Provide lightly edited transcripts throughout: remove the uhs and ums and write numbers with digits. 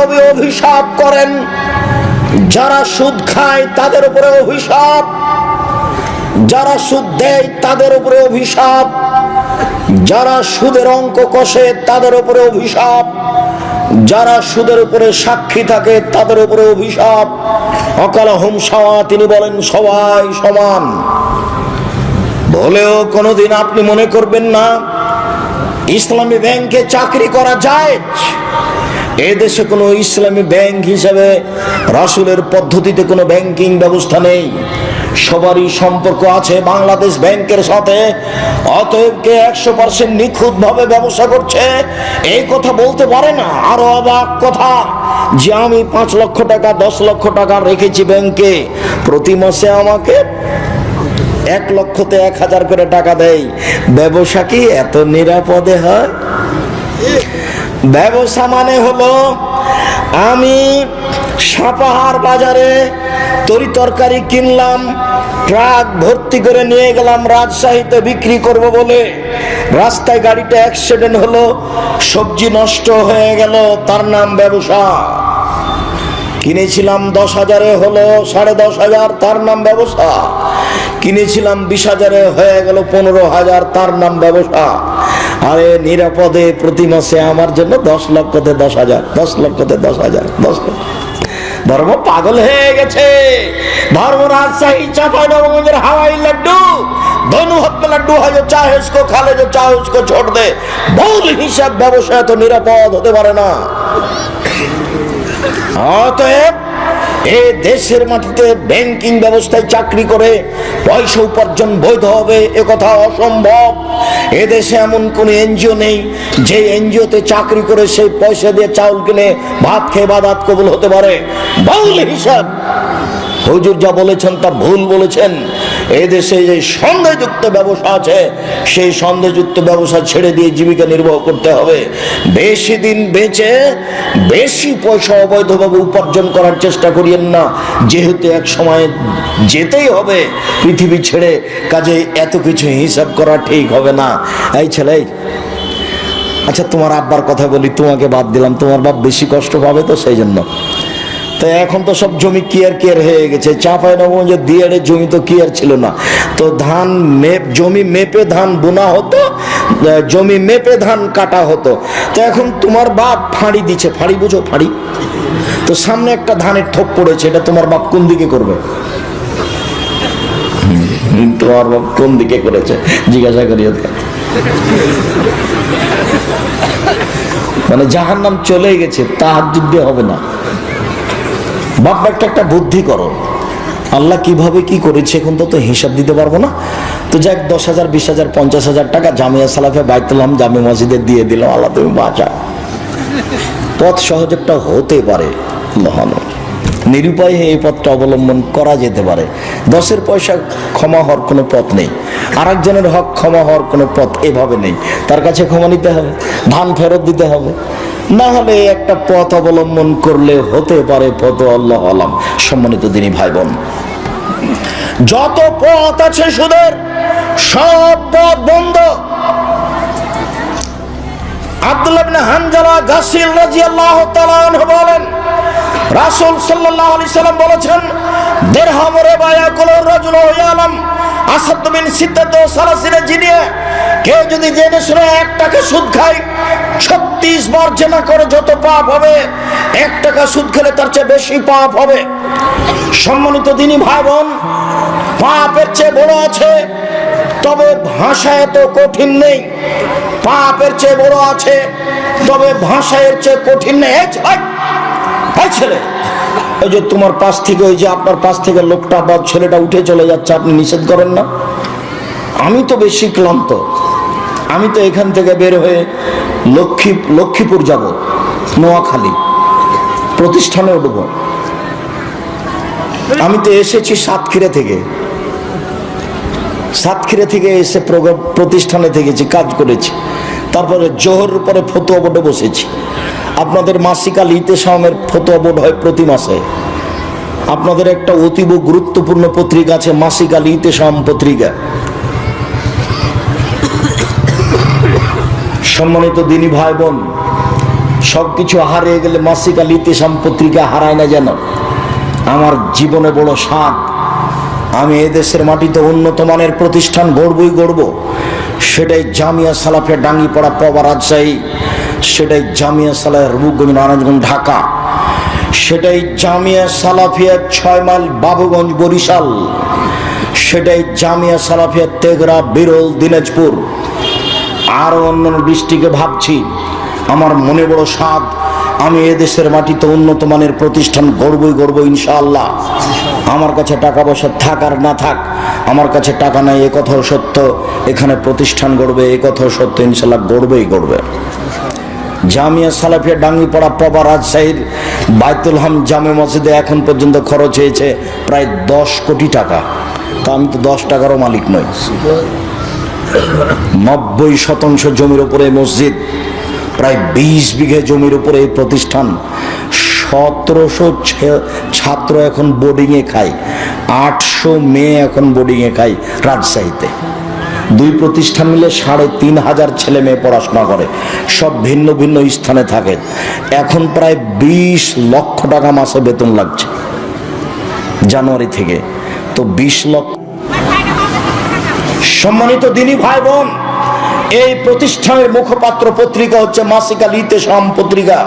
নবী অভিশাপ করেন, যারা সুদ খায় তাদের উপরে অভিশাপ, যারা সুদ দেয় তাদের উপরে অভিশাপ, যারা সুদের অঙ্ক কষে তাদের উপরে অভিশাপ, যারা সুদের উপরে সাক্ষী থাকে তাদের উপরে অভিশাপ। অকালহুম সাওয়া, তিনি বলেন সবাই সমান। বলেও কোনোদিন আপনি মনে করবেন না ইসলামী ব্যাংকে চাকরি করা যায়। এই দেশে কোনো ইসলামী ব্যাংক হিসেবে রাসূলের পদ্ধতিতে কোনো ব্যাংকিং ব্যবস্থা নেই। সবারই সম্পর্ক আছে বাংলাদেশ ব্যাংকের সাথে। অতএব কে 100% নিখুঁত ভাবে ব্যবসা করছে এই কথা বলতে পারে না। আরো অবাক কথা যে আমি 5 লক্ষ টাকা 10 লক্ষ টাকা রেখেছি ব্যাংকে, প্রতি মাসে আমাকে 1 লক্ষতে 1000 করে টাকা দেয়। ব্যবসা কি এত নিরাপদে হয়? ব্যবসা মানে হলো আমি সাপাহার বাজারে তরি তরকারি কিনলাম, ট্রাক ভর্তি করে নিয়ে গেলাম রাজশাহীতে বিক্রি করব বলে, রাস্তায় গাড়িটা অ্যাক্সিডেন্ট হলো, সবজি নষ্ট হয়ে গেল, তার নাম ব্যবসা। কিনেছিলাম 10,000-এ হলো 10,500, তার নাম ব্যবসা। কিনেছিলাম 20,000-এ হয়ে গেল 15,000, তার নাম ব্যবসা। আরে নিরাপদে প্রতি মাসে আমার জন্য 10 লক্ষতে 10,000, 10 লক্ষতে 10,000, 10 লক্ষ। ধর্ম পাগল হয়ে গেছে। धर्म राजशाही चांपाइनबाबगंज हवाई लड्डू दोनों हाथ में लड्डू है, जो चाहे उसको खा ले, जो चाहे उसको छोड़ दे। भूल हिसाब व्यवसाय तो निरापद होते पारे ना। অতএব এই দেশের মাটিতে ব্যাংকিং ব্যবস্থায় চাকরি করে পয়সা উপার্জন বৈধ হবে এ কথা অসম্ভব। এ দেশে এমন কোন এনজিও নেই যে এনজিওতে চাকরি করে সেই পয়সা দিয়ে চাউল কিনে ভাত খেয়ে ইবাদত কবুল হতে পারে। ভুল হিসাব। হুজুর যা বলেছেন তা ভুল বলেছেন। এই দেশে যে সন্দেহযুক্ত ব্যবসা আছে সেই সন্দেহযুক্ত ব্যবসা ছেড়ে দিয়ে জীবিকা নির্বাহ করতে হবে। বেশি দিন বেঁচে বেশি পয়সা অবৈধভাবে উপার্জন করার চেষ্টা করিয়েন না, যেহেতু এক সময় যেতেই হবে পৃথিবী ছেড়ে। কাজে এত কিছু হিসাব করা ঠিক হবে না। এই ছেলে, আচ্ছা তোমার আব্বার কথা বলি, তোমাকে বাদ দিলাম, তোমার বাপ বেশি কষ্ট পাবে তো সেই জন্য। তো এখন তো সব জমি কিয়ার হয়ে গেছে। চাঁপাইনবাবগঞ্জে দিয়ারে জমি তো কিয়ার ছিল না, তো ধান জমি মেপে ধান বোনা হতো, জমি মেপে ধান কাটা হতো। তো এখন তোমার বাপ ফাঁড়ি দিচ্ছে, ফাঁড়ি বুঝো ফাঁড়ি, তো সামনে একটা ধানের থোপ পড়েছে, এটা তোমার বাপ কোন দিকে করবে? তোমার বাপ কোন দিকে করেছে জিজ্ঞাসা করি। মানে জাহান্নাম চলে গেছে, তাহাজ্জুদ দিয়ে হবে না। বাপ একটা বুদ্ধি করো, আল্লাহ কিভাবে কি করেছে এখন তো হিসাব দিতে পারবো না। তো যাক 10,000, 20,000, 50,000 টাকা জামিয়া সালাফে বাইতুল্লাহ জামে মসজিদে দিয়ে দিল। আল্লাহ তুমি বাঁচা। পথ সহজ একটা হতে পারে, নিরুপায় এই পথটা অবলম্বন করা যেতে পারে। 10-এর পয়সা ক্ষমা হওয়ার কোনো পথ নেই, আর একজনের হক ক্ষমা হওয়ার কোনো পথ এভাবে নেই। তার কাছে ক্ষমা নিতে হবে, ধান ফেরত দিতে হবে, না হলে একটা পথ অবলম্বন করলে হতে পারে পথ আল্লাহ আলাম। সম্মানিত দিনী ভাই বোন, যত পথ আছে সুদের সব পথ বন্ধ। আব্দুল্লাহ ইবনে হানজালা গাসিল রাদিয়াল্লাহু তাআলা আনহু বলেন, রাসূল সাল্লাল্লাহু আলাইহি সাল্লাম বলেছেন, দিরহাম রিবা ইয়াকুলু রাজুলু ইয়ালাম আসাদ মিন সিদ্দাত ওয়া সালাসিনা জিনিয়া। কেউ যদি জেনে শুনে 1 টাকা সুদ খায়, 36 বার জেনা করে যত পাপ হবে, 1 টাকা সুদ খেলে তার চেয়ে বেশি পাপ হবে। সম্মানিত দিনী ভাই বোন, পাপের চেয়ে বড় আছে, তবে ভাষা এত কঠিন নেই। পাপের চেয়ে বড় আছে, তবে ভাষা এর চেয়ে কঠিন নেই। এই ছেলে, ওই যে তোমার পাশ থেকে, ওই যে আপনার পাশ থেকে লোকটা বা ছেলেটা উঠে চলে যাচ্ছে, আপনি নিষেধ করেন না? আমি তো বেশি ক্লান্ত, আমি তো এখান থেকে বের হয়ে লক্ষ্মীপুর যাব, নোয়াখালী প্রতিষ্ঠানে উঠব। আমি তো এসেছি সাতক্ষীরা থেকে এসে প্রতিষ্ঠানে থেকেছি, কাজ করেছি। তারপরে জোহর পরে ফতোয়া বোর্ডে বসেছি। আপনাদের মাসিক আল ইতেসামের ফতোয়া বোর্ড হয় প্রতি মাসে। আপনাদের একটা অতীব গুরুত্বপূর্ণ পত্রিকা আছে, মাসিক আল ইতেসাম পত্রিকা। সম্মানিত দিনী ভাই বোন, সবকিছু হারিয়ে গেলে মাসিকা লিতেশাম পত্রিকা হারায় না যেন। আমার জীবনে বড় স্বাদ, আমি এদেশের মাটিতে উন্নত মানের প্রতিষ্ঠান গড়বই গড়ব। সেটাই জামিয়া সালাফিয়া ডাঙ্গিপাড়া পবা রাজশাহী, সেটাই জামিয়া সালাফিয়া রূপগঞ্জ নারায়ণগঞ্জ ঢাকা, সেটাই জামিয়া সালাফিয়া 6 মাইল বাবুগঞ্জ বরিশাল, সেটাই জামিয়া সালাফিয়া তেঘরা বিরল দিনাজপুর, আরও অন্যান্য ডিস্ট্রিক্টে ভাবছি। আমার মনে বড় স্বাদ, আমি এদেশের মাটিতে উন্নত মানের প্রতিষ্ঠান গড়বই গড়ব ইনশাআল্লাহ। আমার কাছে টাকা পয়সা থাক আর না থাক, আমার কাছে টাকা নাই এ কথাও সত্য, এখানে প্রতিষ্ঠান গড়বে এ কথাও সত্য, ইনশাআল্লাহ গড়বেই গড়বে। জামিয়া সালাফিয়া ডাঙ্গিপাড়া পবা রাজশাহীর বাইতুল হাম জামে মসজিদে এখন পর্যন্ত খরচ হয়েছে প্রায় 10 কোটি টাকা। তা আমি তো 10 টাকারও মালিক নই। 90% জমির উপরে মসজিদ, প্রায় 20 বিঘে জমির উপরে এই প্রতিষ্ঠান। 1700 ছাত্র এখন বোর্ডিংয়ে খায়, 800 মেয়ে এখন বোর্ডিংয়ে খায় রাজশাহীতে। 2 প্রতিষ্ঠান মিলে 3500 ছেলে মেয়ে পড়াশোনা করে, সব ভিন্ন ভিন্ন স্থানে থাকে। এখন প্রায় 20 লক্ষ টাকা মাসে বেতন লাগছে জানুয়ারি থেকে। তো 20 লক্ষ। সম্মানিত দিনী ভাই বোন, এই প্রতিষ্ঠানের মুখপাত্র পত্রিকা হচ্ছে মাসিকা লিতেশাম পত্রিকা,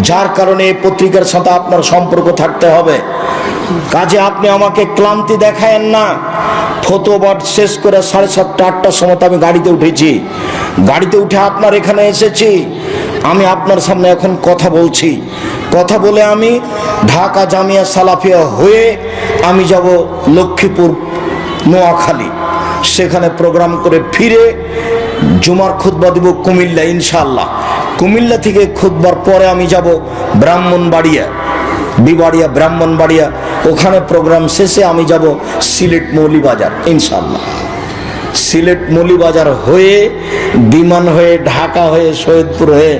যার কারণে এই পত্রিকার সাথে আপনার সম্পর্ক থাকতে হবে। কাজে আপনি আমাকে ক্লান্তি দেখায়েন না। ফতোয়া শেষ করে 7:30 8টার সময় আমি গাড়িতে উঠেছি, গাড়িতে উঠে আপনার এখানে এসেছি। আমি আপনার সামনে এখন কথা বলছি, কথা বলে আমি ঢাকা জামিয়া সালাফিয়া হয়ে আমি যাব লক্ষ্মীপুর নোয়াখালী, সেখানে প্রোগ্রাম করে ফিরে জুমার খুতবা দিব কুমিল্লা ইনশাআল্লাহ। কুমিল্লা থেকে খুতবার পরে আমি যাব ব্রাহ্মণবাড়িয়া, বিবাড়িয়া ব্রাহ্মণবাড়িয়া, ওখানে প্রোগ্রাম শেষে আমি যাব সিলেট মৌলিবাজার ইনশাআল্লাহ। সিলেট মৌলিবাজার হয়ে বিমান হয়ে ঢাকা হয়ে সৈয়দপুর হয়ে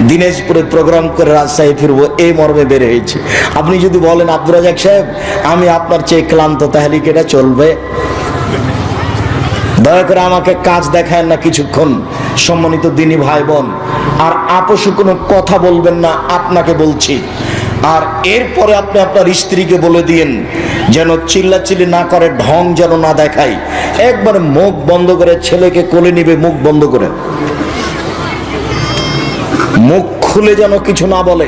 দিনাজপুরে প্রোগ্রাম করে রাজশাহী ফিরবো, এই মর্মে বের হয়েছি। আপনি যদি বলেন আব্দুর রাজাক সাহেব আমি আপনার চেয়ে ক্লান্ত, তাহলে কি এটা চলবে? দয়া করে আমাকে কাজ দেখায় না কিছুক্ষণ। সম্মানিত দিনী ভাই বোন, আর আপোষে কোনো কথা বলবেন না, আপনাকে বলছি। আর এরপরে আপনি আপনার স্ত্রীকে বলে দিন যেন চিল্লাচিল্লি না করে, ঢং যেন না দেখাই, একবারে মুখ বন্ধ করে ছেলেকে কোলে নিবে, মুখ বন্ধ করে, মুখ খুলে যেন কিছু না বলে।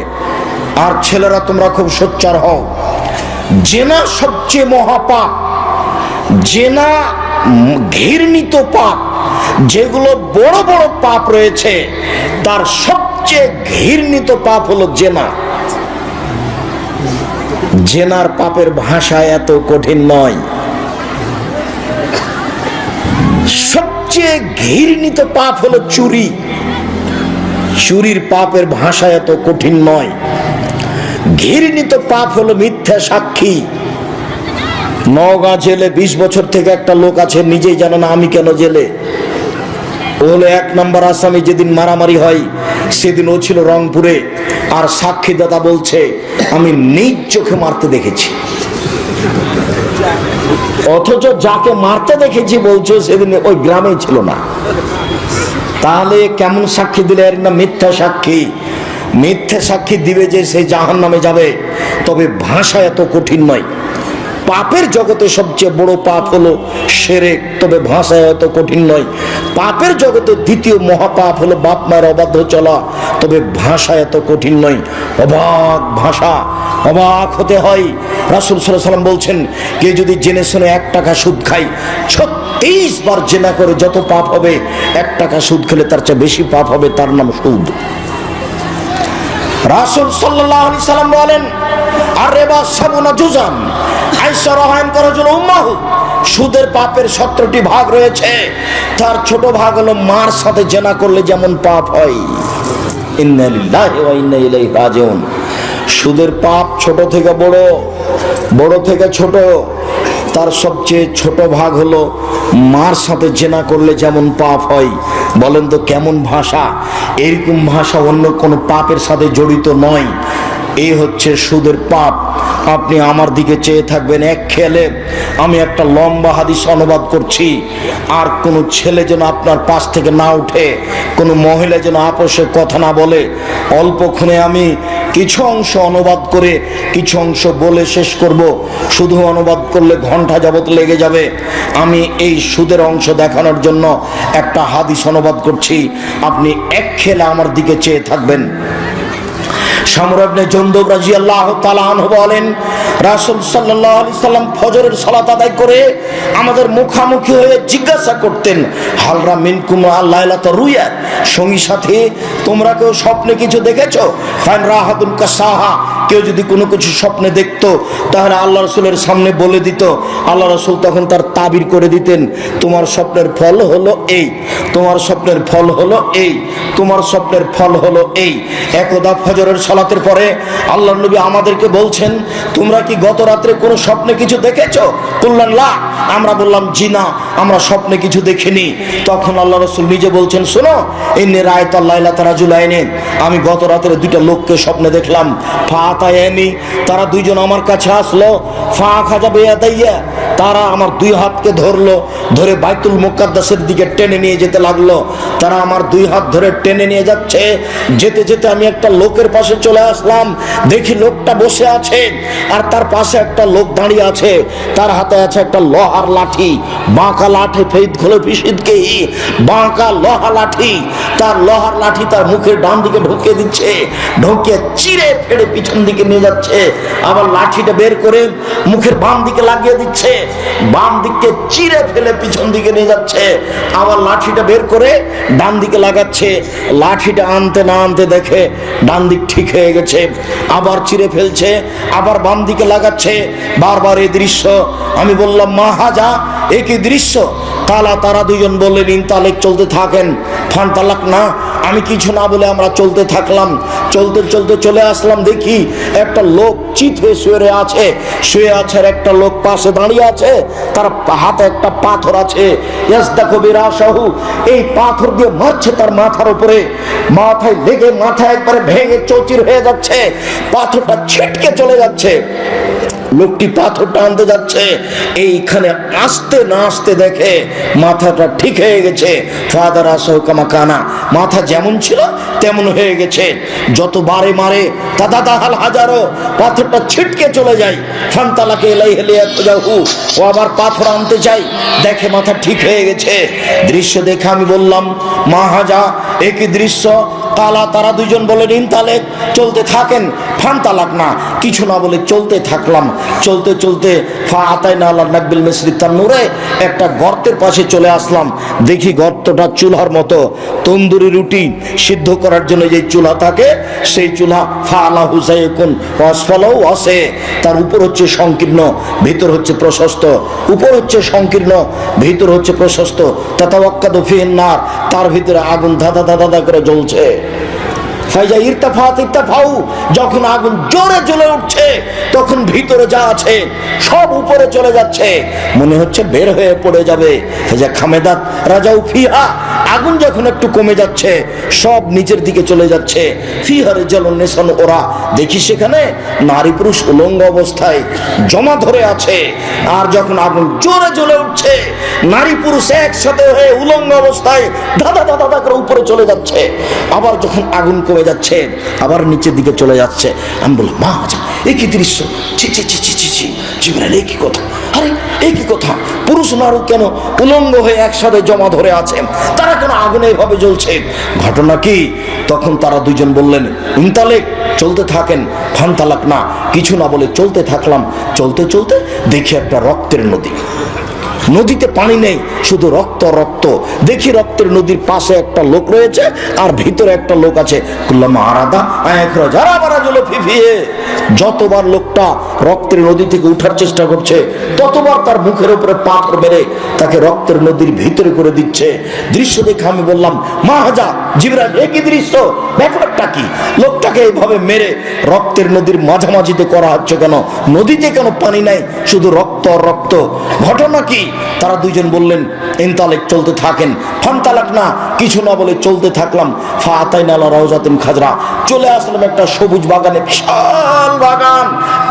আর ছেলেরা তোমরা খুব সোচ্চার হও। জেনা সবচেয়ে মহাপাপ, জেনা ঘৃণিত পাপ। যেগুলো বড় বড় পাপ রয়েছে তার সবচেয়ে ঘৃণিত পাপ হলো জেনা। জেনার পাপের ভাষা এত কঠিন নয়। সবচেয়ে ঘৃণিত পাপ হলো চুরি। চুরির পাপের ভাষা এত কঠিন নয়। ঘৃণিত পাপ হলো মিথ্যা সাক্ষী। নওগাঁ জেলে 20 বছর থেকে একটা লোক আছে, নিজেই জানে না আমি কেন জেলে। ও হলো 1 নম্বর আসামি। যেদিন মারামারি হয় সেদিন ও ছিল রংপুরে, আর সাক্ষীদাতা বলছে আমি নিজ চোখে মারতে দেখেছি, অথচ যাকে মারতে দেখেছি বলছে সেদিন ওই গ্রামে ছিল না। তাহলে কেমন সাক্ষী দিলে? এর না মিথ্যা সাক্ষী। মিথ্যা সাক্ষী দিবে যে সে জাহান্নামে যাবে। তবে ভাষা এত কঠিন নয়। পাপের জগতে সবচেয়ে বড় পাপ হলো শিরক, তবে ভাষা এত কঠিন নয়। পাপের জগতে দ্বিতীয় মহাপাপ হলো বাপ মায়ের অবাধ্য চলা, তবে ভাষা এত কঠিন নয়। অবাক ভাষা, অবাক হতে হয়। রাসূল সাল্লাল্লাহু আলাইহি ওয়াসাল্লাম বলছেন, কে যদি জেনে শুনে 1 টাকা সুদ খায়, 36 বার জেনা করে যত পাপ হবে, 1 টাকা সুদ খেলে তার চেয়ে বেশি পাপ হবে, তার নাম সুদ। রাসূল সাল্লাল্লাহু আলাইহি সাল্লাম বলেন, আর রিবা সাবুনা জুজান, আয়েশা রাদিয়াল্লাহু আনহা উম্মাহু, সুদের পাপের 17টি ভাগ রয়েছে। তার ছোট ভাগ হলো মার সাথে জেনা করলে যেমন পাপ হয়। ইন্না লিল্লাহি ওয়া ইন্না ইলাইহি রাজিউন। সুদের পাপ ছোট থেকে বড়, বড় থেকে ছোট। তার সবচেয়ে ছোট ভাগ হলো মার সাথে জেনা করলে যেমন পাপ হয়। বলেন তো কেমন ভাষা? এরকম ভাষা অন্য কোনো পাপের সাথে জড়িত নয়। এই হচ্ছে সুদের পাপ। আপনি আমার দিকে চেয়ে থাকবেন এক খেলে। আমি একটা লম্বা হাদিস অনুবাদ করছি, আর কোনো ছেলে যেন আপনার পাশ থেকে না উঠে, কোনো মহিলা যেন আপোষে কথা না বলে। অল্পক্ষণে আমি কিছু অংশ অনুবাদ করে কিছু অংশ বলে শেষ করব। শুধু অনুবাদ করলে ঘন্টা যাবত লেগে যাবে। আমি এই সুদের অংশ দেখানোর জন্য একটা হাদিস অনুবাদ করছি, আপনি এক খেলে আমার দিকে চেয়ে থাকবেন। শামর ইবনে জুনদুব রাদিয়াল্লাহু তাআলা আনহু বলেন, রাসূল সাল্লাল্লাহু আলাইহি সাল্লাম ফজরের সালাত আদায় করে আমাদের মুখামুখি হয়ে জিজ্ঞাসা করতেন, হালরা মিনকুম আল-লাইলাতা রুয়াত, সঙ্গী সাথী তোমরা কেউ স্বপ্নে কিছু দেখেছো? ফাইন রাহাতুন কাসাহা, কেউ যদি কোনো কিছু স্বপ্নে দেখতো তাহলে আল্লাহ রাসূলের সামনে বলে দিত। আল্লাহ রাসূল তখন তার তাবির করে দিতেন, তোমার স্বপ্নের ফল হলো এই, তোমার স্বপ্নের ফল হলো এই, তোমার স্বপ্নের ফল হলো এই। একদা ফজরের সালাতের পরে আল্লাহর নবী আমাদেরকে বলছেন, তোমরা কি গত রাত্রে কোনো স্বপ্নে কিছু দেখেছো? বললেন লা, আমরা বললাম জি না, আমরা স্বপ্নে কিছু দেখিনি। তখন আল্লাহ রাসূল নিজে বলছেন, শোনো, ইন্নী রাআইতুল লাইলাতা রাজুলাইনি, আমি গত রাতে দুইটা লোককে স্বপ্নে দেখলাম। ফাতায়ানি, তারা দুইজন আমার কাছে আসলো। ফা খাজা বিয়াদাইয়া, তারা আমার দুই হাতকে ধরলো, ধরে বাইতুল মুকাদ্দাসের দিকে টেনে নিয়ে যেতে লাগলো। তারা আমার দুই হাত ধরে টেনে নিয়ে যাচ্ছে। যেতে যেতে আমি একটা লোকের পাশে চলে আসলাম। দেখি লোকটা বসে আছে, আর তার পাশে একটা লোক দাঁড়িয়ে আছে। তার হাতে আছে একটা লোহার লাঠি, বাঁকা লাঠি, ফেদ খোলে পিসিদকে, বাঁকা লোহা লাঠি। তার লোহার লাঠি তার মুখের ডান দিকে ঢুকিয়ে দিচ্ছে, ঢুকিয়ে চিরে ফেড়ে পিছন দিকে নিয়ে যাচ্ছে। আবার লাঠিটা বের করে মুখের বাম দিকে লাগিয়ে দিচ্ছে, বাম দিককে চিরে ফেলে পিছন দিকে নিয়ে যাচ্ছে। আবার লাঠিটা বের করে ডান দিকে লাগাচ্ছে। লাঠিটা আনতে না আনতে দেখে ডান দিক ঠিক হয়ে গেছে, আবার চিরে ফেলছে, আবার বাম দিকে লাগাচ্ছে। বারবার এই দৃশ্য। আমি বললাম, মা হাজা, এ কি দৃশ্য? তারা দুজন বললেন, ইনতালেক, চলতে থাকেন। ফান তালাক না, আমি কিছু না বলে আমরা চলতে থাকলাম। চলতে চলতে চলে আসলাম, দেখি একটা লোক চিত হয়ে শুয়ে আছে, আর একটা লোক পাশে দাঁড়িয়ে আছে, তার হাতে একটা পাথর আছে। ইয়াসদাকু বিরাসাহু, এই পাথর দিয়ে মারছে তার মাথার উপরে। মাথায় লেগে মাথা একবারে ভেঙে চৌচির হয়ে যাচ্ছে, পাথরটা ছিটকে চলে যাচ্ছে। লোকটি পাথরটা আনতে যাচ্ছে, এইখানে আসতে না আসতে দেখে মাথাটা ঠিক হয়ে গেছে। ফাদার আসহ কামাকানা, মাথা যেমন ছিল তেমন হয়ে গেছে। যতবারে মারে দাদা দাহাল হাজারো, পাথরটা ছিটকে চলে যায়। ফান্তালাকে এলাই হেলিয়া খোঁজাহু, ও আবার পাথর আনতে চাই, দেখে মাথা ঠিক হয়ে গেছে। দৃশ্য দেখে আমি বললাম, মা হাজা, একই দৃশ্য। কালা, তারা দুজন বলেন, ইনতালেক, চলতে থাকেন। ফান তালাক না, কিছু না বলে চলতে থাকলাম। চলতে চলতে ফা আতাইনা আলা নাকবিল মিসরি তান্নুরে, একটা গর্তের পাশে চলে আসলাম। দেখি গর্তটা চুলার মতো, তন্দুরি রুটি সিদ্ধ করার জন্য যে চুলা থাকে সেই চুলা। ফা আলা হুসাইকুন ওয়াসফালাও আসে, তার উপর হচ্ছে সংকীর্ণ, ভিতর হচ্ছে প্রশস্ত। উপর হচ্ছে সংকীর্ণ, ভিতর হচ্ছে প্রশস্ত। তাতাওয়াক্কাদু ফিহিন নার, তার ভিতরে আগুন ধাঁধা ধাঁধা করে জ্বলছে। ফাইজা ইরতাফাত ইরতাফাউ, যখন আগুন জোরে জ্বলে উঠছে তখন ভিতরে যা আছে সব উপরে চলে যাচ্ছে, মনে হচ্ছে বের হয়ে পড়ে যাবে। ফাইজা খামেদাত রাজাউ ফিহা, আগুন যখন একটু কমে যাচ্ছে সব নিচের দিকে চলে যাচ্ছে। ফিহারে জ্বলন নেশান, ওরা দেখি সেখানে নারী পুরুষ উলঙ্গ অবস্থায় জমা ধরে আছে। আর যখন আগুন জোরে জ্বলে উঠছে, নারী পুরুষ একসাথে হয়ে উলঙ্গ অবস্থায় ধাঁধা ধাঁধা ধাঁধা করে উপরে চলে যাচ্ছে। আবার যখন আগুন কমে যাচ্ছে আবার নিচের দিকে চলে যাচ্ছে। আমি বললাম, মা আচ্ছা, এই কি দৃশ্য? ছি ছি ছি ছি ছি ছি, জিবরাইল, এই কি কথা? আরে এই কি কথা? পুরুষ নারী কেন উলঙ্গ হয়ে একসাথে জমা ধরে আছে? তারা কেন আগুনে এভাবে জ্বলছে? ঘটনা কি? তখন তারা দুজন বললেন, ইনতালেক, চলতে থাকেন। ফান তালাক না, কিছু না বলে চলতে থাকলাম। চলতে চলতে দেখি একটা রক্তের নদী। নদীতে পানি নেই, শুধু রক্ত রক্ত। দেখি রক্তের নদীর পাশে একটা লোক রয়েছে আর ভিতরে একটা লোক আছে। যতবার লোকটা রক্তের নদী থেকে উঠার চেষ্টা করছে ততবার তার মুখের উপরে পাথর মেরে তাকে রক্তের নদীর ভিতরে করে দিচ্ছে। দৃশ্য দেখে আমি বললাম, মা হাজা, জিবরাইল, একই দৃশ্য, ব্যাপারটা কি? লোকটাকে এইভাবে মেরে রক্তের নদীর মাঝামাঝিতে করা হচ্ছে কেন? নদীতে কেন পানি নাই, শুধু রক্ত রক্ত? ঘটনা কি? তারা দুইজন বললেন, ইনতালেক, চলতে থাকেন। ফান তালাক না, কিছু না বলে চলতে থাকলাম। ফাতাইনা আলা রাউজাতিন খাজরা, চলে আসলাম একটা সবুজ বাগানে, বিশাল বাগান,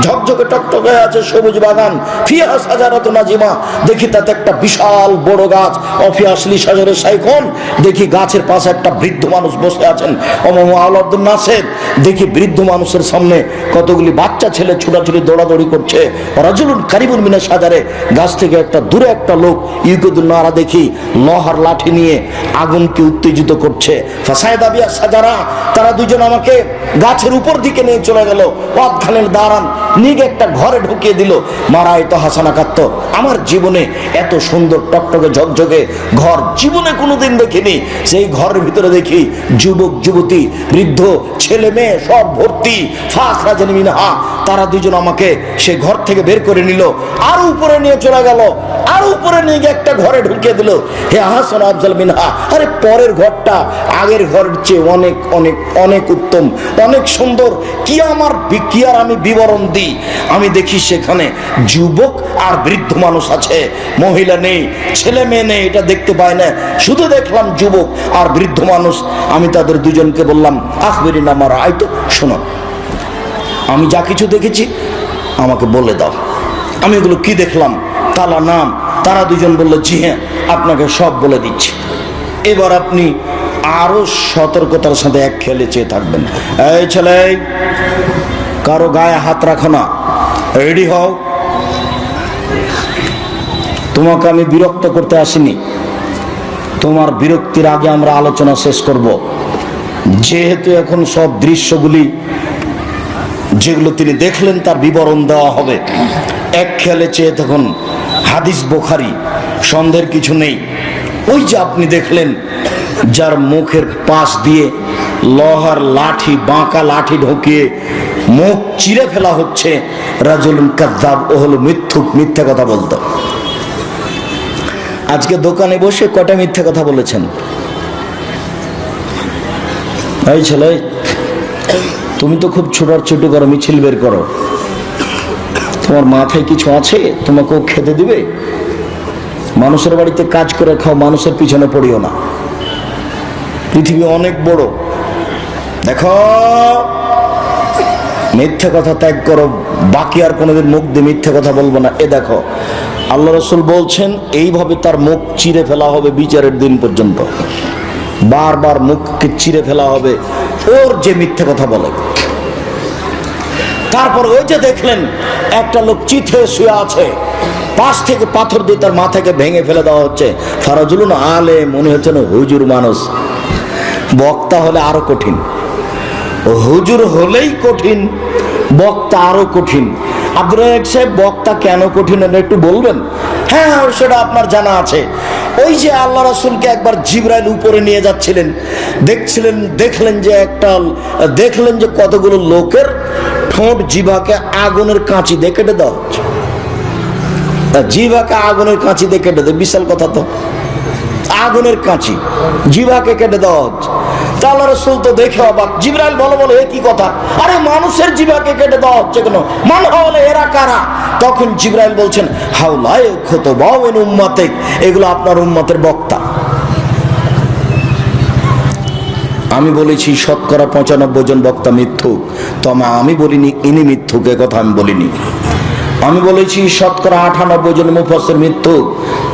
ঝকঝকে টকটকে আছে সবুজ বাগান। ফিহা সাজারাতুন নাজিমা, দেখি তাতে একটা বিশাল বড় গাছ। অফি আসলি সাজারে সাইখন, দেখি গাছের পাশে একটা বৃদ্ধ মানুষ বসে আছেন। অমহু আওলাদুন নাসের, দেখি বৃদ্ধ মানুষের সামনে কতগুলি বাচ্চা ছেলে ছোটাছুটি দৌড়াদৌড়ি করছে। রাজুলুন কারিবুন মিনাশ সাজারে, গাছ থেকে একটা দূরে একটা লোক ইউকুদুন নারা, দেখি লোহার লাঠি নিয়ে আগুনকে উত্তেজিত করছে। ফাসায়দা বিয়া সাজারা, তারা দুজন আমাকে গাছের উপর দিকে নিয়ে চলে গেল। ওয়াদখানের দাঁড়ান, নিগে একটা ঘরে ঢুকিয়ে দিল। মারাই তো হাসানা কাত্ত, আমার জীবনে এত সুন্দর টকটকে ঝকঝকে ঘর জীবনে কোনোদিন দেখিনি। সেই ঘরের ভিতরে দেখি যুবক যুবতী বৃদ্ধ ছেলে মেয়ে সব ভর্তি। ফাখরাজানি মিনহা, তারা দুজন আমাকে সেই ঘর থেকে বের করে নিল, আরো উপরে নিয়ে চলে গেল, আরো উপরে নিয়ে গিয়ে একটা ঘরে ঢুকিয়ে দিল। হে হাসান আফজাল মিনহা, আরে পরের ঘরটা আগের ঘরের চেয়ে অনেক অনেক অনেক উত্তম, অনেক সুন্দর। কি আর আমি বিবরণ দিই। আমি দেখি সেখানে যুবক আর বৃদ্ধ মানুষ আছে, মহিলা নেই, ছেলে মেয়ে নেই, এটা দেখতে পাই না, শুধু দেখলাম যুবক আর বৃদ্ধ মানুষ। আমি তাদের দুজনকে বললাম, আখবিরিন আমার আইতো, শোনো, আমি যা কিছু দেখেছি আমাকে বলে দাও, আমি এগুলো কি দেখলাম, তালা নাম। তারা দুজন বলল, জি হ্যাঁ, আপনাকে সব বলে দিচ্ছি। এবার আপনি আরো সতর্কতার সাথে এক খেলে চেয়ে থাকবেন। এই ছেলে, কারো গায়ে হাত রাখো না, রেডি হও। তোমাকে আমি বিরক্ত করতে আসিনি, তোমার বিরক্তির আগে আমরা আলোচনা শেষ করব। যেহেতু এখন সব দৃশ্যগুলি যেগুলো তিনি দেখলেন তার বিবরণ দেওয়া হবে। এক খেয়ালে চেয়ে তখন হাদিস বুখারী, সন্দেহের কিছু নেই। ওই যে আপনি দেখলেন যার মুখের পাশ দিয়ে লোহার লাঠি, বাঁকা লাঠি ঢুকিয়ে মুখ চিরে ফেলা হচ্ছে, রাজুলুন কাযযাব, ও হলো মিথ্যুক, মিথ্যা কথা বলতো। আজকে দোকানে বসে কটা মিথ্যা কথা বলেছেন? এই ছেলে, তুমি তো খুব ছোটাছুটি করো, মিছিল বের করো, তোমার মাথায় কিছু আছে? তোমাকেও খেতে দিবে? মানুষের বাড়িতে কাজ করে খাও, মানুষের পিছনে পড়িও না। পৃথিবী অনেক বড়, দেখো, মিথ্যা কথা ত্যাগ করো, বাকি আর কোনোদিন মুখ দিয়ে মিথ্যা কথা বলবো না। এ দেখো, আল্লাহ রাসূল বলছেন এইভাবে তার মুখ চিরে ফেলা হবে বিচারের দিন পর্যন্ত, বারবার মুখকে চিরে ফেলা হবে ওর যে মিথ্যা কথা বলে। তারপর ওই যে দেখলেন একটা লোক চিত হয়ে শুয়ে আছে, পাশ থেকে পাথর দিয়ে তার মাথাকে ভেঙে ফেলে দেওয়া হচ্ছে। ফারাজুলুন আলে, মনে হচ্ছে না হুজুর মানুষ। বক্তা হলে আরো কঠিন, হুজুর হলেই কঠিন, বক্তা আরো কঠিন। আব্দুর রাজ্জাক সাহেব, বক্তা কেন কঠিন এটা একটু বলবেন? হ্যাঁ, সেটা আপনার জানা আছে। ওই যে আল্লাহ রাসূলকে একবার জিবরাইল উপরে নিয়ে যাচ্ছিলেন, দেখলেন যে কতগুলো লোকের ঠোঁট জিভাকে আগুনের কাঁচি দিয়ে কেটে দেওয়া হচ্ছে। জিভাকে আগুনের কাঁচি দিয়ে কেটে দেয়, বিশাল কথা তো, আগুনের কাঁচি জিভাকে কেটে দেওয়া হচ্ছে। তা আল্লাহ রাসূল তো দেখে অবাক। জিবরাইল বলো এ কি কথা? আরে মানুষের জিভাকে কেটে দেওয়া হচ্ছে কেন? মান হলে এরা কারা? তখন জিবরাইল বলছেন, হাউলায়ে খুতবাউ মিন উম্মাতিক, এগুলো আপনার উম্মতের বক্তা। আমি বলেছি শতকরা 95 জন বক্তা মিথ্যুক, তবে আমি বলিনি ইনি মিথ্যুক, এ কথা আমি বলিনি। আমি বলেছি শতকরা 98 জন মুফাসসির মিথ্যুক,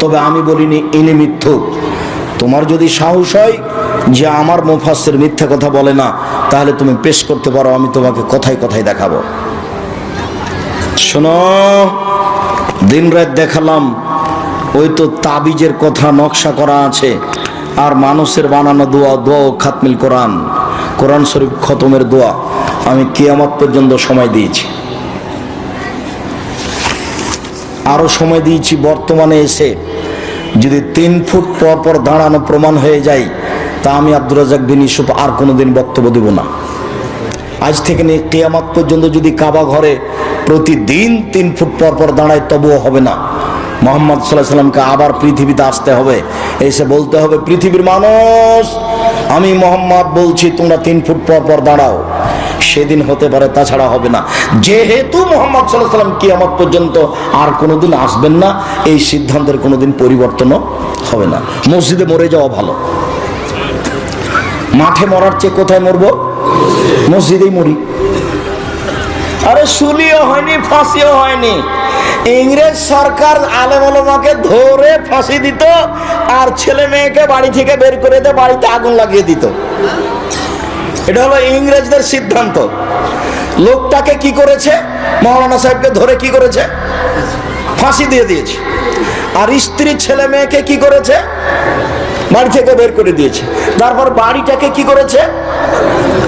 তবে আমি বলিনি ইনি মিথ্যুক। তোমার যদি সাহস হয় যে আমার মুফাসসির মিথ্যা কথা বলে না, তাহলে তুমি পেশ করতে পারো, আমি তোমাকে কথায় কথায় দেখাবো। শোনো, দিন রাত দেখালাম, ওই তো তাবিজের কথা নকশা করা আছে, আর মানুষের বানানো দোয়া খাতমিল কোরআন শরীফ খতমের দোয়া আমি কিয়ামত পর্যন্ত সময় দিয়েছি, আরো সময় দিয়েছি। বর্তমানে এসে যদি 3 ফুট পর পর দাঁড়ানো প্রমাণ হয়ে যায়, তা আমি আব্দুর রাজ্জাক বিন ইউসুফ আর কোনোদিন বক্তব্য দেব না। আজ থেকে নিয়ে কিয়ামত পর্যন্ত যদি কাবা ঘরে প্রতিদিন 3 ফুট পর পর দাঁড়ায়, তবুও হবে না। মুহাম্মদ সাল্লাল্লাহু আলাইহি সাল্লামকে আবার পৃথিবীতে আসতে হবে, এসে বলতে হবে, পৃথিবীর মানুষ, আমি মুহাম্মদ বলছি তোমরা 3 ফুট পর পর দাঁড়াও। সেদিন হতে পারে, তাছাড়া হবে না। যেহেতু মুহাম্মদ সাল্লাল্লাহু আলাইহি সাল্লাম কিয়ামত পর্যন্ত আর কোনোদিন আসবেন না, এই সিদ্ধান্তের কোনোদিন পরিবর্তনও হবে না। মসজিদে মরে যাওয়া ভালো। মাঠে মরার চেয়ে কোথায় মরবো? মসজিদেই মরি। আরে শুলিও হয়নি, ফাঁসিও হয়নি। ইংরেজ সরকার আলেম ওলামাকে ধরে ফাঁসি দিত, আর ছেলে মেয়েকে বাড়ি থেকে বের করে দিয়ে বাড়িতে আগুন লাগিয়ে দিত। এটা হলো ইংরেজদের সিদ্ধান্ত। লোকটাকে কি করেছে? মৌলানা সাহেবকে ধরে কি করেছে? ফাঁসি দিয়ে দিয়েছে। আর স্ত্রী ছেলে মেয়েকে কি করেছে? বাড়ি থেকে বের করে দিয়েছে। তারপর বাড়িটাকে কি করেছে?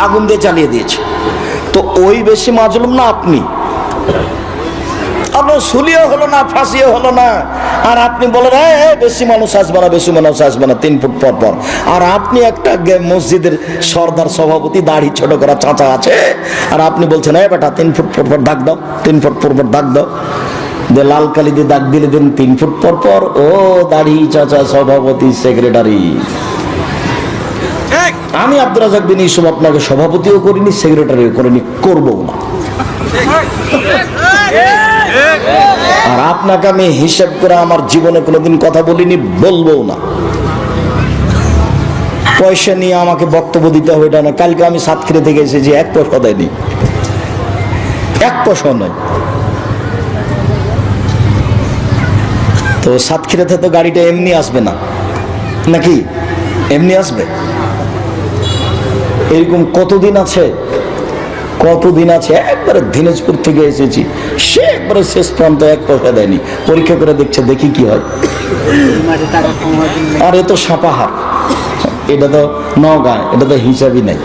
আগুন দিয়ে জ্বালিয়ে দিয়েছে। তো ওই বেশি মাজলুম না আপনি? আপনার শুলিও হলো না, ফাঁসিও হলো না, আর আপনি বলেন বেশি মানুষ আসবে না, বেশি মানুষ আসবে না 3 ফুট পর পর। আর আপনি একটা মসজিদের সর্দার সভাপতি, দাড়ি ছোট করা চাচা আছে, আর আপনি বলছেন বেটা 3 ফুট পর পর দাগ দাও, 3 ফুট পর পর দাগ দাও। যে লাল কালি দিয়ে দাগ দিলে দিন 3 ফুট পর পর। ও দাড়ি চাচা, সভাপতি, সেক্রেটারি। আমি আব্দুর রাজ্জাক বিন ইউসুফ আপনাকে সভাপতিও করিনি, সেক্রেটারিও করিনি, করবও না। আর আপনাকে আমি হিসাব করে আমার জীবনে কোনোদিন কথা বলিনি, বলবও না। পয়সা নিয়ে আমাকে বক্তব্য দিতে হবে এটা না। কালকে আমি সাতক্ষীরা থেকে এসেছি, 1 পয়সা দেয়নি, 1 পয়সা নয়। তো সাতক্ষীরাতে তো গাড়িটা এমনি আসবে না, নাকি এমনি আসবে? এরকম কতদিন আছে, কতদিন আছে। একবারে দিনাজপুর থেকে এসেছি, সে একবারে শেষ প্রান্ত 1 পয়সা দেয়নি। পরীক্ষা করে দেখছে, দেখি কি হয়। আর এ তো সাপাহার, এটা তো নওগাঁ, এটা তো হিসাবই নাই।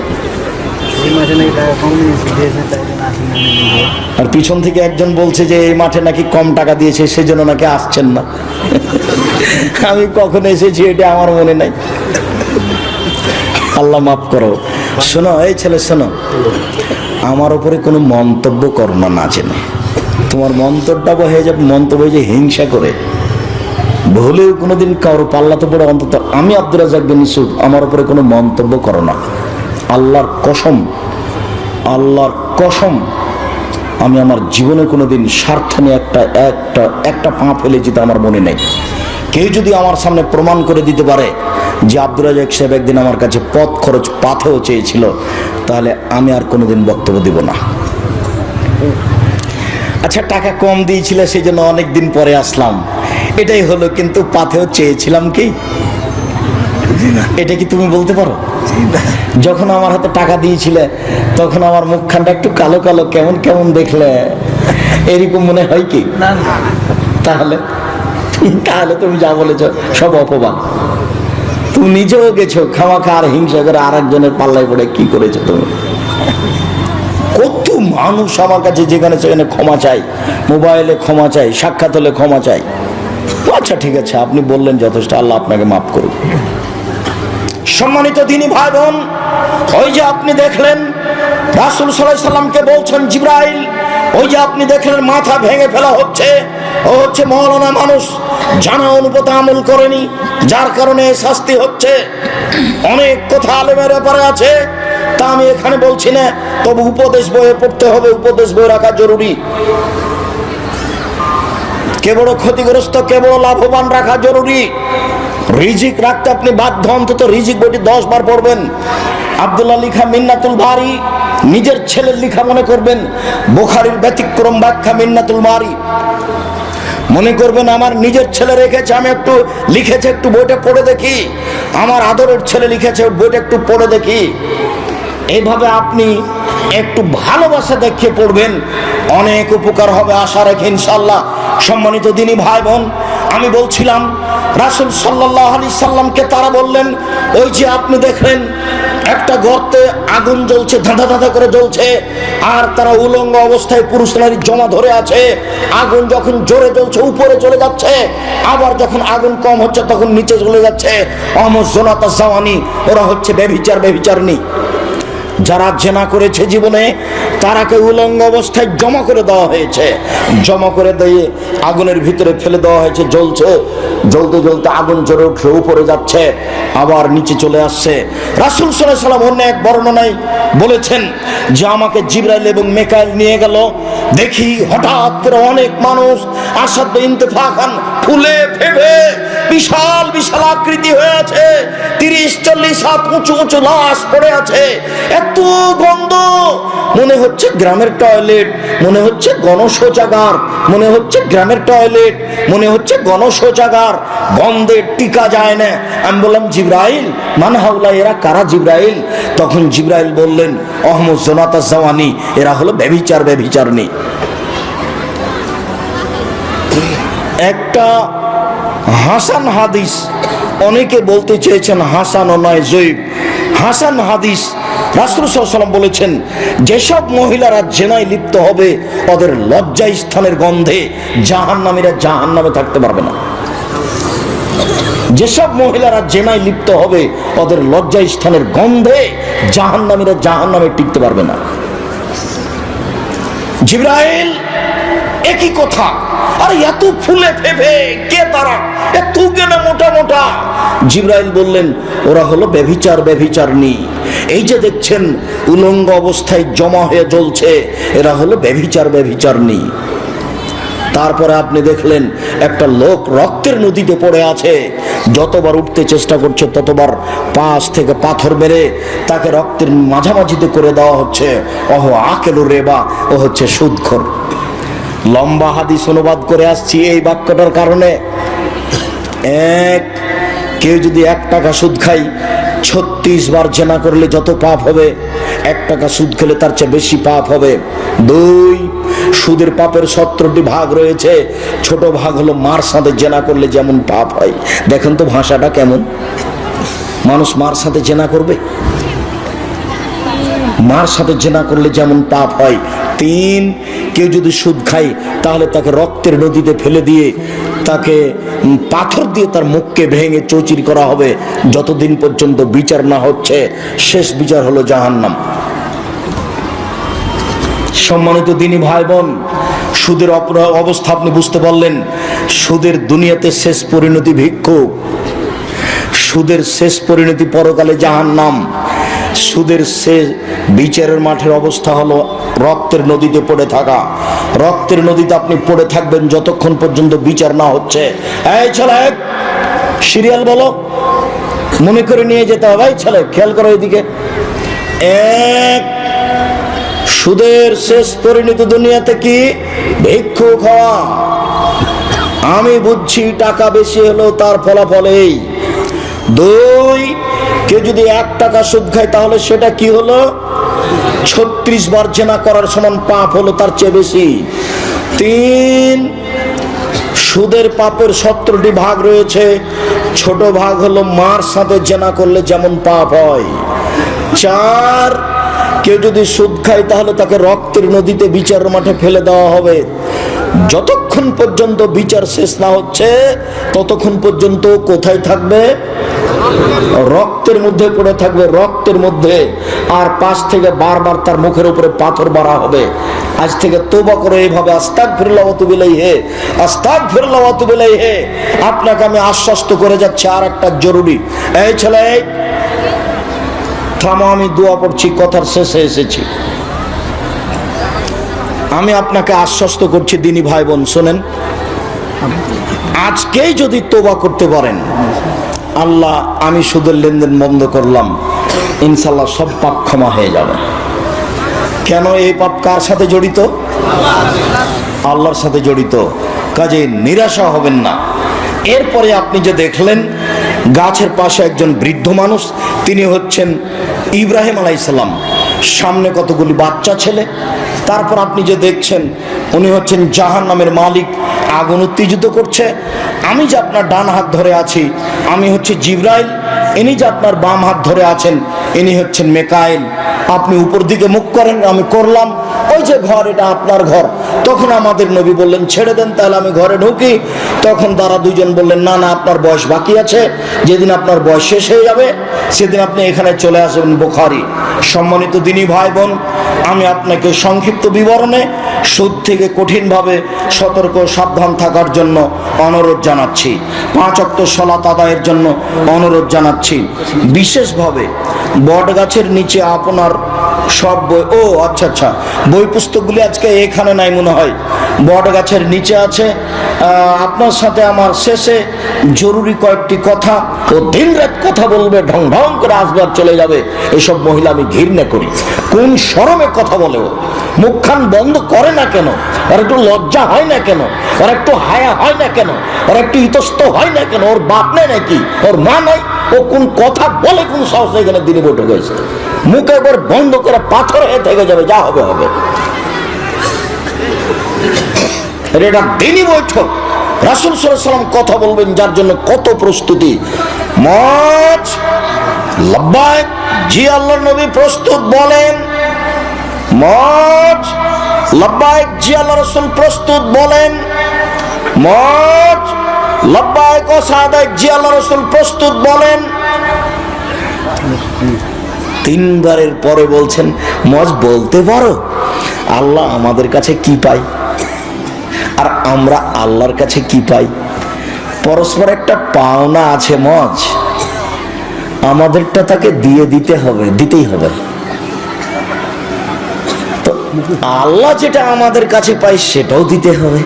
আর পিছন থেকে একজন বলছে যে এই মাঠে নাকি কম টাকা দিয়েছে, সেজন্য নাকি আসছেন না। আমি কখন এসেছি এটা আমার মনে নাই, আল্লাহ মাফ করো। শোনো এই ছেলে, শোনো, আমার উপরে কোনো মন্তব্য করো না, না জেনে। তোমার মন্তব্য হয়ে যাবে মন্তব্য যে হিংসা করে, ভুলেও কোনোদিন কারো পাল্লাতে পড়ে, অন্তত আমি আব্দুর রাজ্জাক বিন ইউসুফ, আমার উপরে কোনো মন্তব্য করো না। আল্লাহর কসম, আল্লাহর কসম, আমি আমার জীবনে কোনোদিন স্বার্থ নিয়ে একটা পা ফেলে যেতে আমার মনে নেই। কেউ যদি আমার সামনে প্রমাণ করে দিতে পারে যে আব্দুর রাজ্জাক সাহেব একদিন আমার কাছে পথ খরচ পাথেও চেয়েছিল, তাহলে আমি আর কোনোদিন বক্তব্য দিব না। আচ্ছা, টাকা কম দিয়েছিল সেই জন্য অনেকদিন পরে আসলাম, এটাই হলো। কিন্তু পাথেও চেয়েছিলাম কি? এটা কি তুমি বলতে পারো? যখন আমার হাতে টাকা দিয়েছিলে তখন আমার মুখখানটা একটু কালো কালো, কেমন কেমন দেখলে, এরকম মনে হয় কি? তাহলে তাহলে তুমি যা বলেছ সব অপবাদ। তুমি নিজেও গেছো খামাখা, আর হিংসা করে আরেকজনের পাল্লায় পড়ে কি করেছো তুমি? কত মানুষ আমার কাছে যেখানে সেখানে ক্ষমা চাই, মোবাইলে ক্ষমা চাই, সাক্ষাৎ হলে ক্ষমা চাই। আচ্ছা ঠিক আছে, আপনি বললেন যথেষ্ট, আল্লাহ আপনাকে মাফ করুন। সম্মানিত দ্বীনি ভাই বোন, ওই যে আপনি দেখলেন রাসূল সাল্লাল্লাহু আলাইহি সাল্লামকে বলছেন জিবরাইল, ওই যে আপনি দেখলেন মাথা ভেঙে ফেলা হচ্ছে, ও হচ্ছে মওলানা মানুষ, জানা অনুপাতে আমল করেনি, যার কারণে শাস্তি হচ্ছে। অনেক কথা আলেমের ব্যাপারে আছে, তা আমি এখানে বলছি না, তবে উপদেশ বইয়ে পড়তে হবে, উপদেশ বই রাখা জরুরি। কে বড় ক্ষতিগ্রস্ত, কে বড় লাভবান রাখা জরুরি। রিজিক রাখতে আপনি বাধ্য, অন্তত রিজিক বইটি 10 বার পড়বেন। আব্দুল্লাহ লিখা মিন্নাতুল বারি নিজের ছেলের লিখা মনে করবেন, বুখারীর ব্যতিক্রম ব্যাখ্যা মিন্নাতুল বারি মনে করবেন আমার নিজের ছেলে রেখেছে, আমি একটু লিখেছে, একটু বইটা পড়ে দেখি। আমার আদরের ছেলে লিখেছে, বইটা একটু পড়ে দেখি। এইভাবে আপনি একটু ভালোবাসা দেখিয়ে পড়বেন, অনেক উপকার হবে, আশা রাখি ইনশাআল্লাহ। সম্মানিত দ্বীনি ভাই বোন, আমি বলছিলাম রাসূল সাল্লাল্লাহু আলাইহি সাল্লামকে তারা বললেন, ওই যে আপনি দেখলেন একটা গর্তে আগুন জ্বলছে, ধাঁধা ধাঁধা করে জ্বলছে, আর তারা উলঙ্গ অবস্থায় পুরুষ নারী জমা ধরে আছে। আগুন যখন জোরে জ্বলছে উপরে চলে যাচ্ছে, আবার যখন আগুন কম হচ্ছে তখন নিচে চলে যাচ্ছে। অমজনাতা জাওয়ানি, ওরা হচ্ছে ব্যভিচারণী। যারা জেনা করেছে জীবনে, তারাকে উলঙ্গ অবস্থায় জমা করে দেওয়া হয়েছে, জমা করে দিয়ে আগুনের ভিতরে ফেলে দেওয়া হয়েছে। জ্বলছে, জ্বলতে জ্বলতে আগুন জ্বলে উঠে উপরে যাচ্ছে, আবার নিচে চলে আসছে। রাসূল সাল্লাল্লাহু আলাইহি ওয়াসাল্লাম অন্য এক বর্ণনায় বলেছেন যে আমাকে জিবরাইল এবং মিকাইল নিয়ে গেল, দেখি হঠাৎ করে অনেক মানুষ আসাদ ইন্তেফাখান ফুলে ফেপে বিশাল বিশাল আকৃতি হয়ে আছে, 30-40 হাত উঁচু উঁচু লাশ পড়ে আছে, এত গন্ধ, মনে হচ্ছে গ্রামের টয়লেট, মনে হচ্ছে গণশৌচাগার, মনে হচ্ছে গ্রামের টয়লেট, মনে হচ্ছে গণশৌচাগার, গন্ধে টিকা যায় না। আমি বললাম, জিবরাইল মান হাউলা, এরা কারা জিবরাইল? তখন জিবরাইল বললেন, অহমদ জোনাতা জাওয়ানি, এরা হলো ব্যভিচারণী। একটা হাসান হাদিস, অনেকে বলতে চেয়েছেন হাসান ও নয় জয়ীব, হাসান হাদিস, রাসূল সাল্লাল্লাহু আলাইহি ওয়াসাল্লাম বলেছেন, যেসব মহিলারা জেনায় লিপ্ত হবে ওদের লজ্জা স্থানের গন্ধে জাহান্নামীরা জাহান্নামে থাকতে পারবে না। যেসব মহিলারা জেনায় লিপ্ত হবে ওদের লজ্জা স্থানের গন্ধে জাহান্নামীরা জাহান্নামে টিকতে পারবে না। জিবরাইল একই কথা, আর এত ফুলে ফেপে কে তারা, এত কেন মোটা মোটা? জিবরাইল বললেন, ওরা হলো ব্যভিচারণী। এই যে দেখছেন উলঙ্গ অবস্থায় জমা হয়ে জ্বলছে, এরা হলো ব্যভিচারণী। তারপরে আপনি দেখলেন একটা লোক রক্তের নদীতে পড়ে আছে, যতবার উঠতে চেষ্টা করছে ততবার পাশ থেকে পাথর মেরে তাকে রক্তের মাঝামাঝিতে করে দেওয়া হচ্ছে। ওহ আকেলু রেবা, ও হচ্ছে সুদখোর। লম্বা হাদিস অনুবাদ করে আসছি এই বাক্যটার কারণে। কেউ যদি 1 টাকা সুদ খায়, 36 বার জেনা করলে যত পাপ হবে, 1 টাকা সুদ খেলে তার চেয়ে বেশি পাপ হবে। 2, সুদের পাপের 17টি ভাগ রয়েছে, ছোট ভাগ হলো মার সাথে জেনা করলে যেমন পাপ হয়। দেখেন তো ভাষাটা কেমন, মানুষ মার সাথে জেনা করবে, মার সাথে জেনা করলে যেমন পাপ হয়। 3, কেউ যদি সুদ খায় তাহলে তাকে রক্তের নদীতে ফেলে দিয়ে তাকে পাথর দিয়ে তার মুখকে ভেঙে চৌচির করা হবে যতদিন পর্যন্ত বিচার না হচ্ছে। শেষ বিচার হলো জাহান্নাম। সম্মানিত দিনী ভাই বোন, সুদের অবস্থা আপনি বুঝতে পারলেন। সুদের দুনিয়াতে শেষ পরিণতি ভিক্ষুক, সুদের শেষ পরিণতি পরকালে জাহান্নাম। সুদের শেষ বিচারের মাঠের অবস্থা হলো রক্তের নদীতে পড়ে থাকা। রক্তের নদীতে আপনি পড়ে থাকবেন যতক্ষণ পর্যন্ত বিচার না হচ্ছে। এই ছেলে, সিরিয়াল বলো, মনে করে নিয়ে যেতে হবে। এই ছেলে, খেয়াল করো এদিকে। সুদের শেষ পরিণতি দুনিয়াতে কি? ভিক্ষুক হওয়া। আমি বুঝছি টাকা বেশি হলো তার ফলাফল এই। 2, কেউ যদি 1 টাকা সুদ খায় তাহলে সেটা কি হলো? 36 বার জেনা করার সমান পাপ হলো, তার চেয়ে বেশি। 3, সুদের পাপের 17টি ভাগ রয়েছে, ছোট ভাগ হলো মার সাথে জেনা করলে যেমন পাপ হয়। 4, কেউ যদি সুদ খায় তাহলে তাকে রক্তের নদীতে বিচারের মাঠে ফেলে দেওয়া হবে। যতক্ষণ পর্যন্ত বিচার শেষ না হচ্ছে ততক্ষণ পর্যন্ত কোথায় থাকবে? রক্তের মধ্যে পড়ে থাকবে, রক্তের মধ্যে। আর পাশ থেকে বারবার তার মুখের উপরে পাথর মারা হবে। আজ থেকে তওবা করে এইভাবে আস্তাগফিরুল্লাহ ওয়া আতুবু ইলাইহি, আস্তাগফিরুল্লাহ ওয়া আতুবু ইলাইহি। আপনাকে আমি আশ্বস্ত করে যাচ্ছি আর একটা জরুরি। এই ছেলে, থামো, আমি দোয়া পড়ছি, কথার শেষে এসেছি। আমি আপনাকে আশ্বস্ত করছি দিনী ভাই বোন, শোনেন, আজকেই যদি তওবা করতে পারেন, আল্লাহ আমি সুদের লেনদেন বন্ধ করলাম, ইনশাল্লাহ সব পাপ ক্ষমা হয়ে যাবে। কেন? এই পাপ কার সাথে জড়িত? আল্লাহর সাথে জড়িত। কাজে নিরাশা হবেন না। এরপরে আপনি যে দেখলেন গাছের পাশে একজন বৃদ্ধ মানুষ, তিনি হচ্ছেন ইব্রাহিম আলাইহিস সালাম, সামনে কতগুলি বাচ্চা ছেলে। তারপর আপনি যে দেখছেন উনি হচ্ছেন জাহান্নামের মালিক, আগুন উত্তেজিত করছে। আমি যে আপনার ডান হাত ধরে আছি, আমি হচ্ছে জিবরাইল। ইনি যে আপনার বাম হাত ধরে আছেন, ইনি হচ্ছেন মেকাইল। আপনি উপর দিকে মুখ করেন, আমি করলাম। ওই যে ঘর, এটা আপনার ঘর। তখন আমাদের নবী বললেন, ছেড়ে দেন, তাহলে আমি ঘরে ঢুকি। তখন তারা দুজন বললেন, না না, আপনার বয়স বাকি আছে, যেদিন আপনার বয়স শেষ হয়ে যাবে সেদিন আপনি এখানে চলে আসবেন। বুখারী। সম্মানিত দিনী ভাই বোন, আমি আপনাকে সংক্ষিপ্ত বিবরণে সুদ থেকে কঠিনভাবে সতর্ক সাবধান থাকার জন্য অনুরোধ জানাচ্ছি। 5 ওয়াক্ত সালাত আদায়ের জন্য অনুরোধ জানাচ্ছি। বিশেষভাবে বট গাছের নিচে আপনার সব বই, ও আচ্ছা আচ্ছা, বই পুস্তকগুলি আজকে এখানে নাই মনে হয়, বট গাছের নিচে আছে। আপনার সাথে আমার শেষে জরুরি কয়েকটি কথা, ও দিন রাত কথা বলবে, ঢং ঢং করে আসবার চলে যাবে। এসব মহিলা আমি ঘৃণা করি। কোন শরমে কথা বলে ও? মুখখান বন্ধ করে না কেন? ওর একটু লজ্জা হয় না কেন? ওর একটু হায়া হয় না কেন? ওর একটু ইতস্ত হয় না কেন? ওর বাপ নেই নাকি? ওর মা নাই? ও কোন কথা বলে, কোন সাহসে এখানে দিনে বৈঠক হয়েছে? মুখ একবার বন্ধ করে পাথর হয়ে থেকে যাবে, যা হবে হবে। এটা দিনই বৈঠক, রাসূল সাল্লাল্লাহু আলাইহি ওয়াসাল্লাম কথা বলবেন, যার জন্য কত প্রস্তুতি। মজ লাব্বাইক, জি আল্লাহর নবী প্রস্তুত, বলেন। মজ লাব্বাইক, জি আল্লাহর রাসূল প্রস্তুত, বলেন। মজ লাব্বাইক ও সাদাইক, জি আল্লাহর রাসূল প্রস্তুত, বলেন। তিনবারের পরে বলছেন, মজ বলতে পারো আল্লাহ আমাদের কাছে কি পাই আর আমরা আল্লাহর কাছে কি পাই? পরস্পর একটা পাওনা আছে মজ, আমাদেরটা তাকে দিয়ে দিতে হবে, দিতেই হবে। তো আল্লাহ যেটা আমাদের কাছে পাই সেটাও দিতে হবে।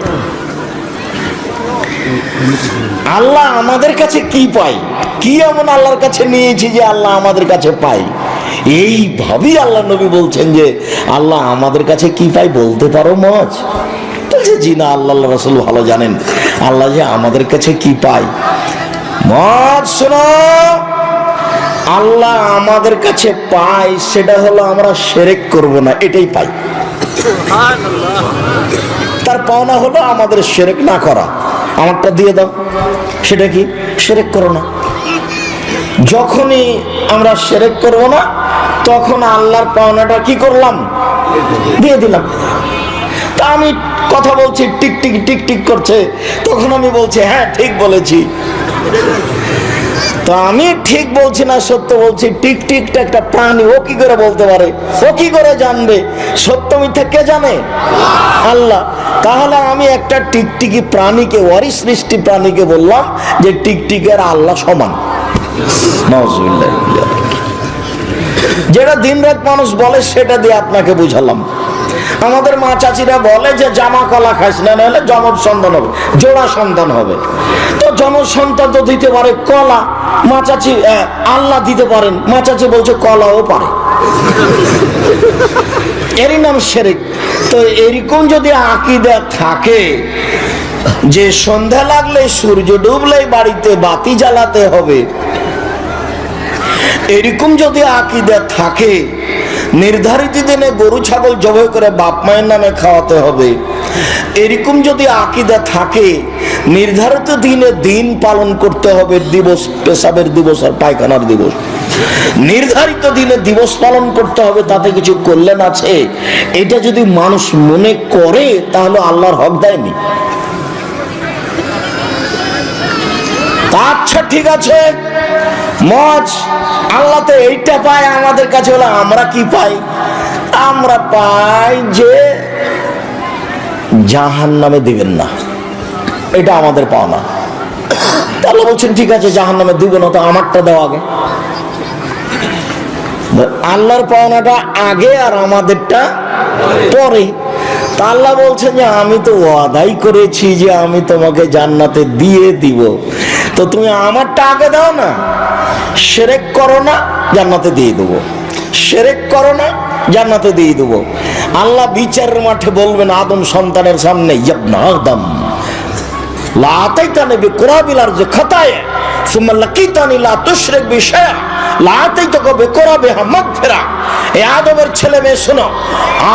আল্লাহ আমাদের কাছে কি পাই, কি এমন আল্লাহর কাছে নিয়েছি যে আল্লাহ আমাদের কাছে পাই? এইভাবেই আল্লাহ নবী বলছেন যে আল্লাহ আমাদের কাছে কি পাই বলতে পারো মজ? জি না, আল্লাহ রাসূল ভালো জানেন আল্লাহ যে আমাদের কাছে কি পাই। মজ শোনো, আল্লাহ আমাদের কাছে পাই সেটা হলো আমরা শিরক করব না, এটাই পাই। তার পাওনা হলো আমাদের শিরক না করা। আমারটা দিয়ে দাও, সেটা কি? শিরক করো না। যখনই আমরা শিরক করব না, তখন আল্লাহর পাওনাটা কি করলাম? দিয়ে দিলাম। তা আমি কথা বলছি, টিক টিক টিক টিক করছে, তখন আমি বলছি হ্যাঁ ঠিক বলেছি। তো আমি ঠিক বলছি না সত্য বলছি? টিক টিকটা একটা প্রাণী, ও কি করে বলতে পারে? ও কি করে জানবে সত্য মিথ্যা? কে জানে? আল্লাহ। তাহলে আমি একটা টিকটিকি প্রাণীকে, ওয়ারিস সৃষ্টি প্রাণীকে বললাম যে টিকটিকের আল্লাহ সমান। নাউজুবিল্লাহ। যেটা দিন রাত মানুষ বলে সেটা দিয়ে আপনাকে বুঝালাম। আমাদের মা চাচিরা বলে যে জামা কলা খাইস না, নাহলে যমজ সন্তান হবে, জোড়া সন্তান হবে। তো যমজ সন্তান তো দিতে পারে কলা, মা চাচি আল্লাহ দিতে পারেন, মা চাচি বলছে কলাও পারে, এরই নাম শিরক। তো এরকম যদি আকীদা থাকে যে সন্ধ্যা লাগলে সূর্য ডুবলেই বাড়িতে বাতি জ্বালাতে হবে, এরকম যদি আকীদা থাকে, নির্ধারিত দিনে গরু ছাগল জবাই করে বাপ মায়ের নামে খাওয়াতে হবে, এরকম যদি আকীদা থাকে, নির্ধারিত দিনে দিন পালন করতে হবে, দিবস, পেশাবের দিবস আর পায়খানার দিবস, নির্ধারিত দিনে দিবস পালন করতে হবে, তাতে কিছু কল্যাণ আছে, এটা যদি মানুষ মনে করে তাহলে আল্লাহর হক দেয়নি। আচ্ছা ঠিক আছে মজ, আল্লাহ তো এইটা পায়, আমাদের কাছে হলো আমরা কি পাই? আমরা পাই যে জাহান্নামে দিবেন না, এটা আমাদের পাওনা। আল্লাহ বলছেন ঠিক আছে জাহান্নামে দিবেন না, তো আমারটা দাও আগে। আল্লাহর পাওনাটা আগে আর আমাদেরটা পরে। তা আল্লাহ বলছেন যে আমি তো ওয়াদাই করেছি যে আমি তোমাকে জান্নাতে দিয়ে দিব, তো তুমি আমারটা আগে দাও না। শিরক করো না, জান্নাতে দিয়ে দেবো। শিরক করো না, জান্নাতে দিয়ে দেবো। আল্লাহ বিচারের মাঠে বলবেন আদম সন্তানের সামনে, ইবনা আদম লা আতাইতানি বিকুরাবিল আরজি খাতায়া সুম্মা লাকিতানি লা তুশরিক বি শাইআ লা আতাইতুকা বিকুরাবিহা মাগফিরা। এ আদমের ছেলে মেয়ে শোনো,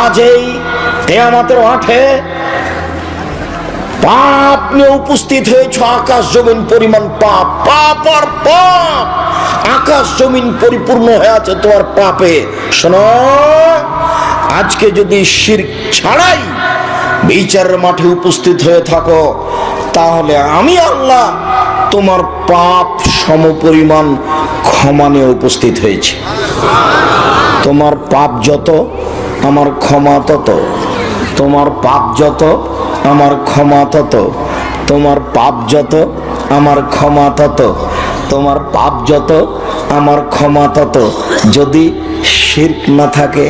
আজ এই কিয়ামতের মাঠে পাপ নিয়ে উপস্থিত হয়েছ, আকাশ জমিন পরিমাণ পাপ, পাপ আর পাপ, আকাশ জমিন পরিপূর্ণ হয়ে আছে তোমার পাপে। শোনো, আজকে যদি শিরক ছাড়াই বিচারের মাঠে উপস্থিত হয়ে থাকো, তাহলে আমি আল্লাহ তোমার পাপ সমপরিমাণ ক্ষমা নিয়ে উপস্থিত হয়েছি। তোমার পাপ যত আমার ক্ষমা তত, তোমার পাপ যত আমার ক্ষমা তত, তোমার পাপ যত আমার ক্ষমা তত, তোমার পাপ যত আমার ক্ষমা তত। যদি শিরক না থাকে।